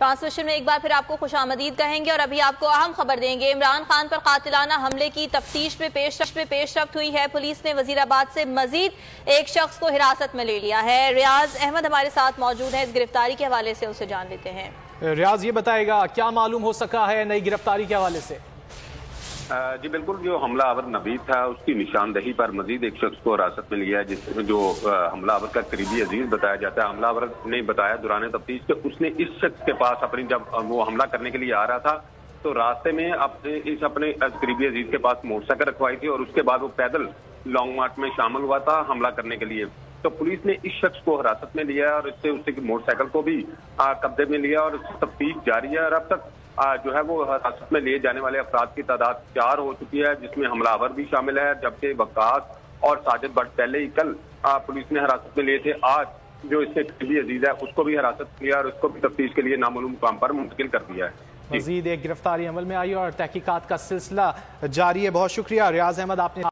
Transmission में एक बार फिर आपको खुश आमदीद कहेंगे और अभी आपको अहम खबर देंगे। इमरान खान पर कातिलाना हमले की तफ्तीश में पेशरफ्त हुई है। पुलिस ने वजीराबाद से मजीद एक शख्स को हिरासत में ले लिया है। रियाज अहमद हमारे साथ मौजूद है, इस गिरफ्तारी के हवाले से उसे जान लेते हैं। रियाज, ये बताएगा क्या मालूम हो सका है नई गिरफ्तारी के हवाले से? जी बिल्कुल, जो हमलावर नबीद था उसकी निशानदही पर मजीद एक शख्स को हिरासत में लिया है, जिसमें जो हमलावर का करीबी अजीज बताया जाता है। हमलावर ने बताया दौरान तफ्तीश के उसने इस शख्स के पास अपनी, जब वो हमला करने के लिए आ रहा था तो रास्ते में अपने करीबी अजीज के पास मोटरसाइकिल रखवाई थी और उसके बाद वो पैदल लॉन्ग मार्च में शामिल हुआ था हमला करने के लिए। तो पुलिस ने इस शख्स को हिरासत में लिया और इससे उसकी मोटरसाइकिल को भी कब्जे में लिया और उसकी तफ्तीश जारी है। और अब तक जो है वो हिरासत में लिए जाने वाले अफराद की तादाद 4 हो चुकी है, जिसमें हमलावर भी शामिल है, जबकि वक्कास और साजिद भट्ट पहले ही कल पुलिस ने हिरासत में लिए थे। आज जो इससे करीबी अजीज है उसको भी हिरासत में लिया और उसको भी तफ्तीश के लिए नामालूम मुकाम पर मुंतकिल कर दिया है। मजीद एक गिरफ्तारी अमल में आई और तहकीकात का सिलसिला जारी है। बहुत शुक्रिया रियाज अहमद, आपने